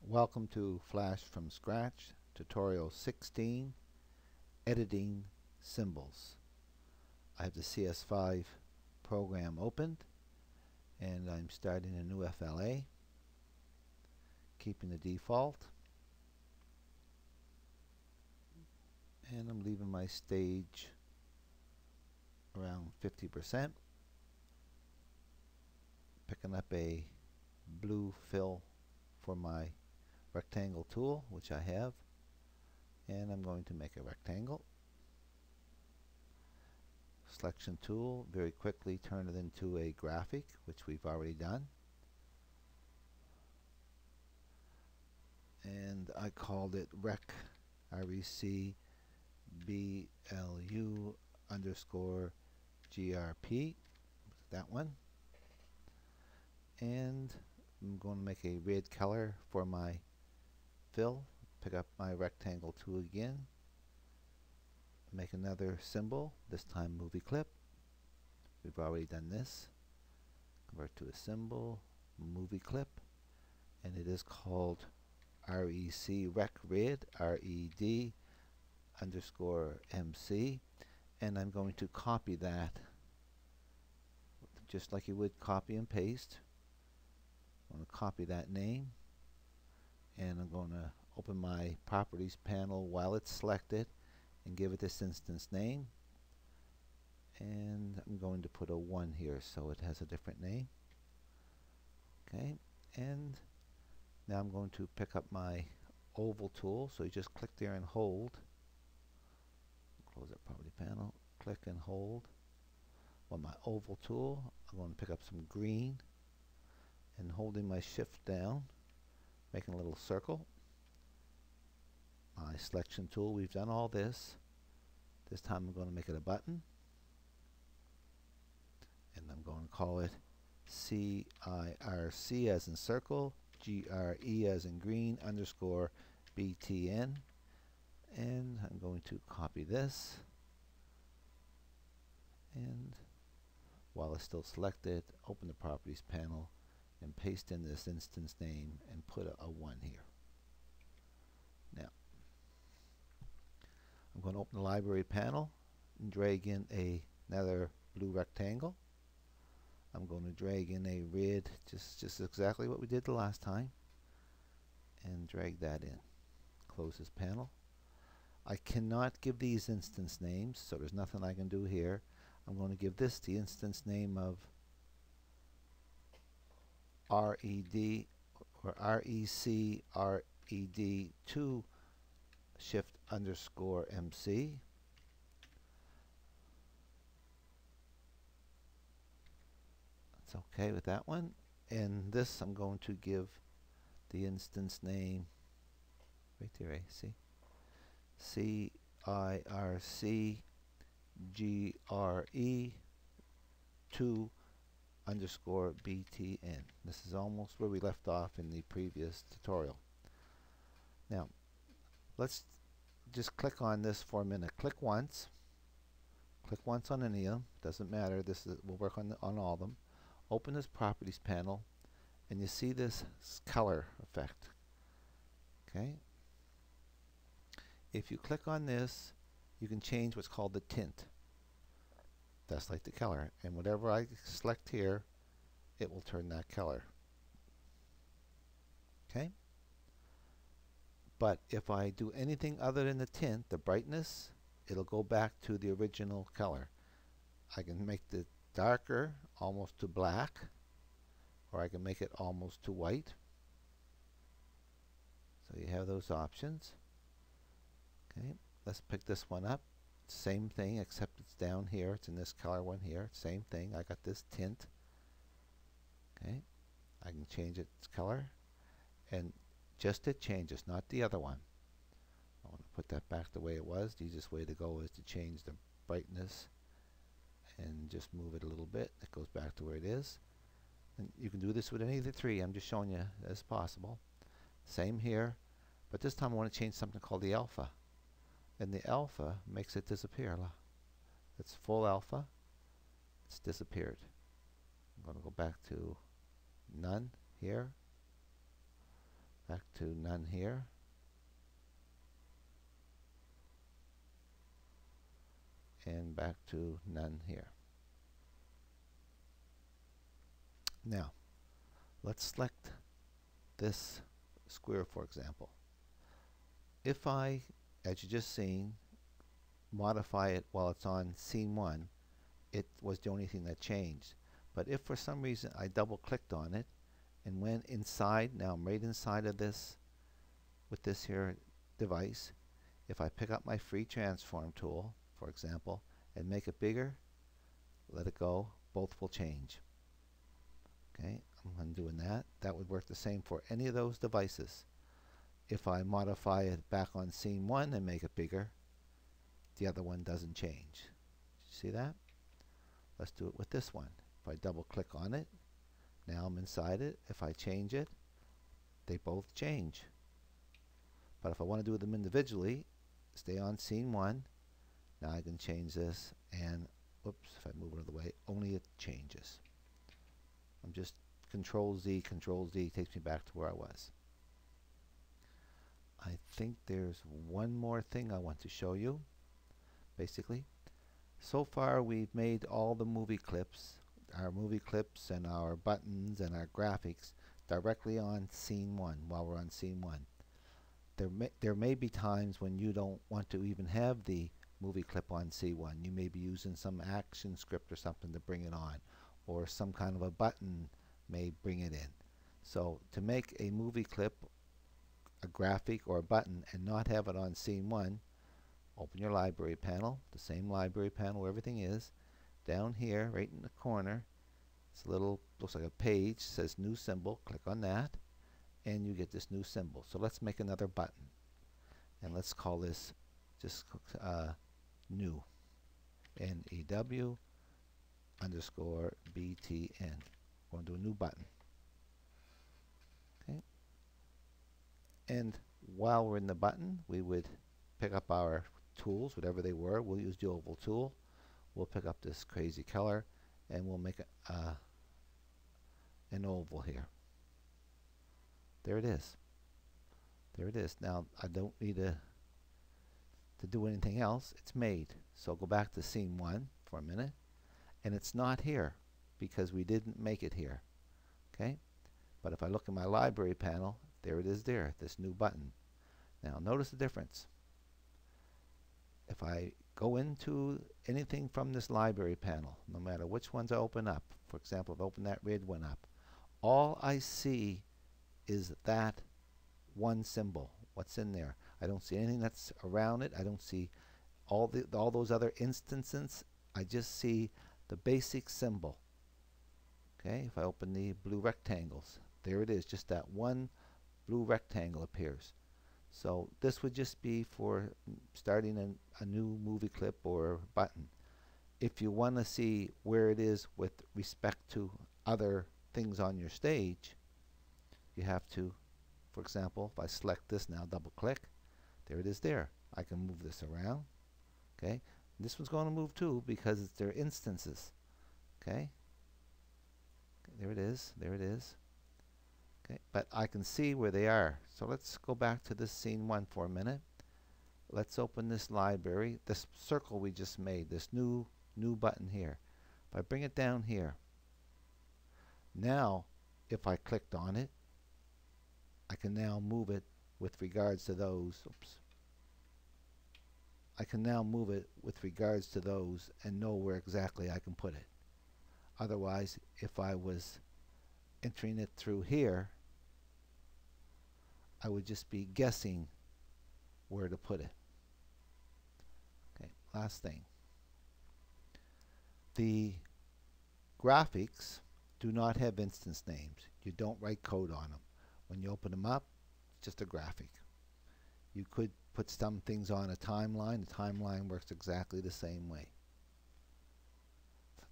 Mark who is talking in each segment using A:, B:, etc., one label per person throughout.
A: Welcome to Flash from Scratch, Tutorial 16, Editing Symbols. I have the CS5 program opened and I'm starting a new FLA, keeping the default, and I'm leaving my stage around 50%, picking up a blue fill for my rectangle tool, which I have, and I'm going to make a rectangle. Selection tool, very quickly turn it into a graphic, which we've already done, and I called it rec REC BLU underscore GRP, that one, and I'm going to make a red color for my fill. Pick up my rectangle tool again, make another symbol, this time movie clip. We've already done this. Convert to a symbol, movie clip, and it is called rec red RED underscore MC, and I'm going to copy that just like you would copy and paste. I'm going to copy that name, and I'm going to open my properties panel while it's selected and give it this instance name, and I'm going to put a 1 here so it has a different name. Okay, and now I'm going to pick up my oval tool, so you just click there and hold, close that property panel, click and hold. On my oval tool, I'm going to pick up some green and holding my shift down, making a little circle. My selection tool, we've done all this. This time I'm going to make it a button, and I'm going to call it CIRC as in circle, GRE as in green, underscore BTN, and I'm going to copy this, and while it's still selected, open the properties panel and paste in this instance name and put a 1 here. Now I'm going to open the library panel and drag in another blue rectangle. I'm going to drag in a red, just exactly what we did the last time, and drag that in. Close this panel. I cannot give these instance names, so there's nothing I can do here. I'm going to give this the instance name of RED or RECRED2 shift underscore MC. That's okay with that one. And this I'm going to give the instance name right there, see? CIRC GRE2 underscore BTN. This is almost where we left off in the previous tutorial. Now let's just click on this for a minute. Click once on any of them, doesn't matter, we'll work on all of them. Open this properties panel and you see this color effect. Okay, if you click on this, you can change what's called the tint. That's like the color, and whatever I select here, it will turn that color. Okay, but if I do anything other than the tint, the brightness, it'll go back to the original color. I can make the darker, almost to black, or I can make it almost to white. So you have those options. Okay, let's pick this one up. Same thing, except it's down here. It's in this color one here. Same thing. I got this tint. Okay, I can change its color, and just it changes, not the other one. I want to put that back the way it was. The easiest way to go is to change the brightness and just move it a little bit. It goes back to where it is. And you can do this with any of the three. I'm just showing you as possible. Same here, but this time I want to change something called the alpha. And the alpha makes it disappear. It's full alpha. It's disappeared. I'm going to go back to none here. back to none here, and back to none here. Now, let's select this square, for example. If I, as you just seen, modify it while it's on scene 1, it was the only thing that changed. But if for some reason I double clicked on it and went inside, now I'm right inside of this with this here device. If I pick up my free transform tool, for example, and make it bigger, let it go, both will change. Okay, I'm undoing that. That would work the same for any of those devices. If I modify it back on scene 1 and make it bigger, the other one doesn't change. See that? Let's do it with this one. If I double click on it, now I'm inside it. If I change it, they both change. But if I want to do them individually, stay on scene 1. Now I can change this, and whoops, if I move it out of the way, only it changes. I'm just Control Z takes me back to where I was. I think there's one more thing I want to show you. Basically, so far we've made all the movie clips, our movie clips and our buttons and our graphics directly on scene 1 while we're on scene 1. There may be times when you don't want to even have the movie clip on C1. You may be using some action script or something to bring it on, or some kind of a button may bring it in. So to make a movie clip, a graphic, or a button and not have it on scene 1, open your library panel, the same library panel where everything is. Down here, right in the corner, it's a little, looks like a page, says new symbol. Click on that, and you get this new symbol. So let's make another button, and let's call this just new, N-E-W _ B-T-N. We're going to do a new button. Okay. And while we're in the button, we would pick up our tools, whatever they were. We'll use the oval tool. We'll pick up this crazy color, and we'll make an oval here. There it is. There it is. Now I don't need to do anything else. It's made. So go back to scene 1 for a minute, and it's not here because we didn't make it here. Okay? But if I look in my library panel, there it is there, this new button. Now notice the difference. If I go into anything from this library panel, no matter which ones I open up, for example, if I open that red one up, all I see is that one symbol. What's in there? I don't see anything that's around it. I don't see all those other instances. I just see the basic symbol. Okay, if I open the blue rectangles, there it is, just that one blue rectangle appears. So this would just be for starting a new movie clip or button. If you want to see where it is with respect to other things on your stage, you have to, for example, if I select this now, double click, there it is there. I can move this around. Okay, this one's going to move too because they're instances. Okay, there it is, there it is. Okay, but I can see where they are. So let's go back to this scene 1 for a minute. Let's open this library, this circle we just made, this new button here. If I bring it down here, now if I clicked on it, I can now move it with regards to those. Oops. I can now move it with regards to those and know where exactly I can put it. Otherwise, if I was entering it through here, I would just be guessing where to put it. Okay, last thing. The graphics do not have instance names. You don't write code on them. When you open them up, it's just a graphic. You could put some things on a timeline. The timeline works exactly the same way.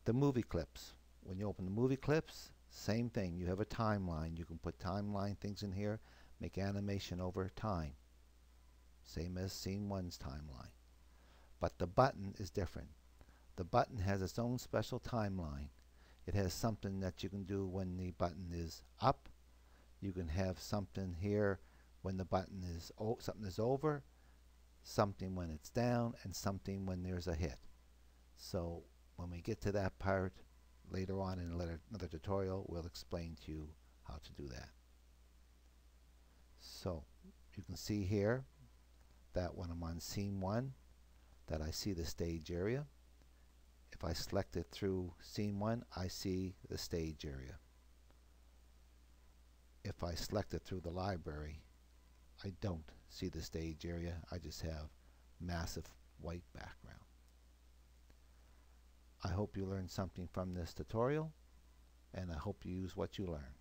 A: The movie clips. When you open the movie clips, same thing. You have a timeline. You can put timeline things in here, make animation over time. Same as scene 1's timeline. But the button is different. The button has its own special timeline. It has something that you can do when the button is up. You can have something here when the button is something is over, something when it's down, and something when there's a hit. So when we get to that part later on in another tutorial, we'll explain to you how to do that. So you can see here that when I'm on scene 1, that I see the stage area. If I select it through scene 1, I see the stage area. If I select it through the library, I don't see the stage area. I just have massive white background. I hope you learned something from this tutorial, and I hope you use what you learn.